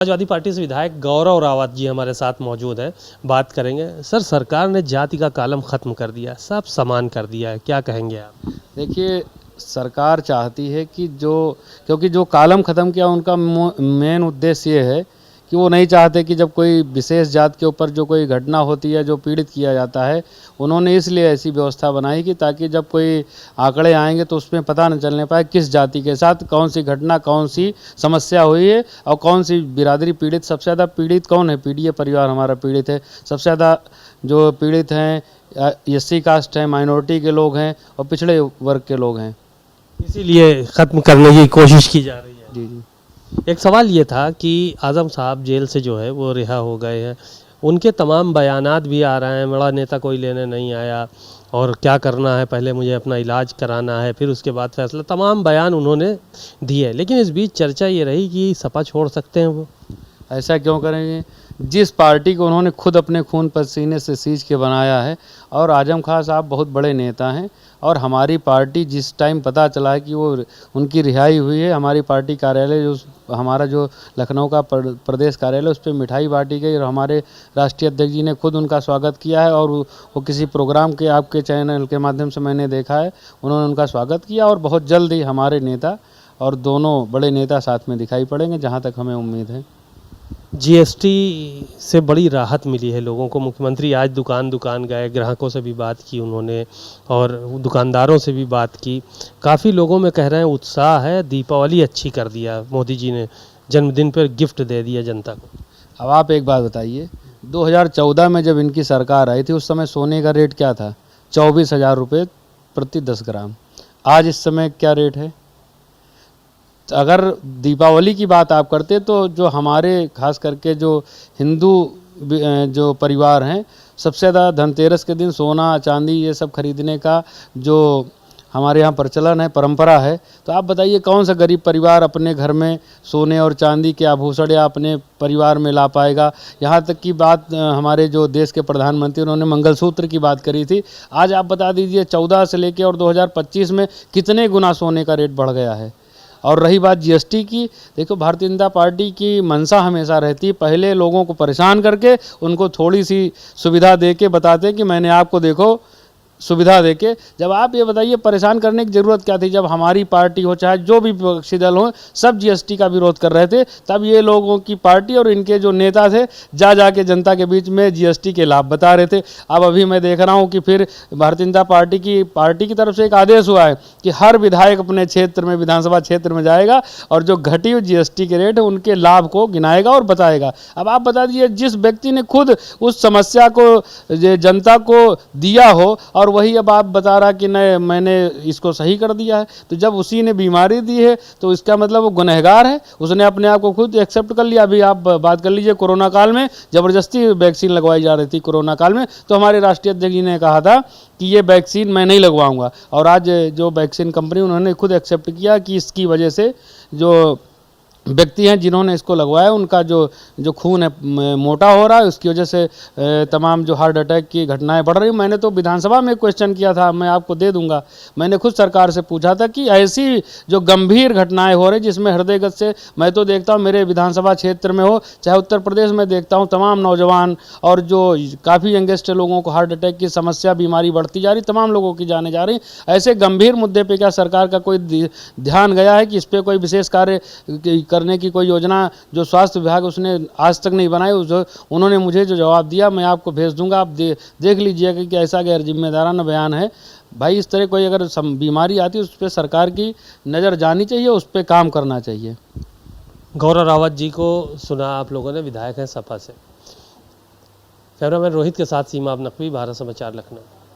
Samajwadi party से विधायक गौरव रावत जी हमारे साथ मौजूद हैं, बात करेंगे। सर, सरकार ने जाति का कालम खत्म कर दिया, सब समान कर दिया है, क्या कहेंगे आप? देखिए, सरकार चाहती है कि क्योंकि जो कालम ख़त्म किया उनका मेन उद्देश्य ये है कि वो नहीं चाहते कि जब कोई विशेष जात के ऊपर जो कोई घटना होती है, जो पीड़ित किया जाता है, उन्होंने इसलिए ऐसी व्यवस्था बनाई कि ताकि जब कोई आंकड़े आएंगे तो उसमें पता न चलने पाए किस जाति के साथ कौन सी घटना, कौन सी समस्या हुई है और कौन सी बिरादरी पीड़ित। सबसे ज़्यादा पीड़ित कौन है? पीड़ित परिवार हमारा पीड़ित है। सबसे ज़्यादा जो पीड़ित हैं एससी कास्ट हैं, माइनॉरिटी के लोग हैं और पिछड़े वर्ग के लोग हैं। इसीलिए ख़त्म करने की कोशिश की जा रही है। जी जी। एक सवाल ये था कि आज़म साहब जेल से जो है वो रिहा हो गए हैं, उनके तमाम बयानात भी आ रहे हैं, बड़ा नेता कोई लेने नहीं आया और क्या करना है, पहले मुझे अपना इलाज कराना है, फिर उसके बाद फैसला, तमाम बयान उन्होंने दिए। लेकिन इस बीच चर्चा ये रही कि सपा छोड़ सकते हैं वो। ऐसा क्यों करेंगे? जिस पार्टी को उन्होंने खुद अपने खून पसीने से सींच के बनाया है, और आजम खान साहब बहुत बड़े नेता हैं, और हमारी पार्टी जिस टाइम पता चला है कि वो उनकी रिहाई हुई है, हमारी पार्टी कार्यालय हमारा जो लखनऊ का प्रदेश कार्यालय, उस पर मिठाई बांटी गई और हमारे राष्ट्रीय अध्यक्ष जी ने खुद उनका स्वागत किया है। और वो किसी प्रोग्राम के आपके चैनल के माध्यम से मैंने देखा है, उन्होंने उनका स्वागत किया। और बहुत जल्द ही हमारे नेता और दोनों बड़े नेता साथ में दिखाई पड़ेंगे, जहाँ तक हमें उम्मीद है। जीएसटी से बड़ी राहत मिली है लोगों को। मुख्यमंत्री आज दुकान गए, ग्राहकों से भी बात की उन्होंने और दुकानदारों से भी बात की। काफ़ी लोगों में कह रहे हैं उत्साह है, दीपावली अच्छी कर दिया मोदी जी ने, जन्मदिन पर गिफ्ट दे दिया जनता को। अब आप एक बात बताइए, 2014 में जब इनकी सरकार आई थी उस समय सोने का रेट क्या था? 24,000 रुपये प्रति 10 ग्राम। आज इस समय क्या रेट है? अगर दीपावली की बात आप करते तो जो हमारे खास करके जो हिंदू जो परिवार हैं, सबसे ज़्यादा धनतेरस के दिन सोना चांदी ये सब खरीदने का जो हमारे यहाँ प्रचलन है, परंपरा है। तो आप बताइए कौन सा गरीब परिवार अपने घर में सोने और चांदी के आभूषण या अपने परिवार में ला पाएगा? यहाँ तक की बात हमारे जो देश के प्रधानमंत्री, उन्होंने मंगलसूत्र की बात करी थी। आज आप बता दीजिए 14 से लेकर और 2025 में कितने गुना सोने का रेट बढ़ गया है। और रही बात जीएसटी की, देखो भारतीय जनता पार्टी की मंशा हमेशा रहती है, पहले लोगों को परेशान करके उनको थोड़ी सी सुविधा दे के बताते कि मैंने आपको देखो सुविधा देके। जब आप ये बताइए परेशान करने की ज़रूरत क्या थी? जब हमारी पार्टी हो चाहे जो भी विपक्षी दल हो, सब जीएसटी का विरोध कर रहे थे, तब ये लोगों की पार्टी और इनके जो नेता थे जाके जनता के बीच में जीएसटी के लाभ बता रहे थे। अब अभी मैं देख रहा हूँ कि फिर भारतीय जनता पार्टी की तरफ से एक आदेश हुआ है कि हर विधायक अपने क्षेत्र में, विधानसभा क्षेत्र में जाएगा और जो घटी हुई जीएसटी के रेट है उनके लाभ को गिनाएगा और बताएगा। अब आप बता दीजिए, जिस व्यक्ति ने खुद उस समस्या को जनता को दिया हो और वही अब आप बता रहा कि नहीं मैंने इसको सही कर दिया है, तो जब उसी ने बीमारी दी है तो इसका मतलब वो गुनहगार है, उसने अपने आप को खुद एक्सेप्ट कर लिया। अभी आप बात कर लीजिए, कोरोना काल में ज़बरदस्ती वैक्सीन लगवाई जा रही थी कोरोना काल में, तो हमारे राष्ट्रीय अध्यक्ष जी ने कहा था कि ये वैक्सीन मैं नहीं लगवाऊंगा, और आज जो वैक्सीन कंपनी उन्होंने खुद एक्सेप्ट किया कि इसकी वजह से जो व्यक्ति हैं जिन्होंने इसको लगवाया उनका जो खून है मोटा हो रहा है, उसकी वजह से तमाम जो हार्ट अटैक की घटनाएं बढ़ रही। मैंने तो विधानसभा में क्वेश्चन किया था, मैं आपको दे दूंगा, मैंने खुद सरकार से पूछा था कि ऐसी जो गंभीर घटनाएं हो रही जिसमें हृदयगत से, मैं तो देखता हूं मेरे विधानसभा क्षेत्र में हो चाहे उत्तर प्रदेश में, देखता हूँ तमाम नौजवान और जो काफ़ी यंगेस्ट लोगों को हार्ट अटैक की समस्या, बीमारी बढ़ती जा रही, तमाम लोगों की जाने जा रही। ऐसे गंभीर मुद्दे पर क्या सरकार का कोई ध्यान गया है कि इस पर कोई विशेष कार्य करने की कोई योजना जो स्वास्थ्य विभाग उसने आज तक नहीं बनाई? उन्होंने मुझे जो जवाब दिया मैं आपको भेज दूंगा, आप देख लीजिएगा कि ऐसा गैर जिम्मेदाराना बयान है। भाई, इस तरह कोई अगर बीमारी आती है उस पर सरकार की नज़र जानी चाहिए, उस पर काम करना चाहिए। गौरव रावत जी को सुना आप लोगों ने, विधायक हैं सपा से। कैमरामैन रोहित के साथ सीमा नकवी, भारत समाचार, लखनऊ।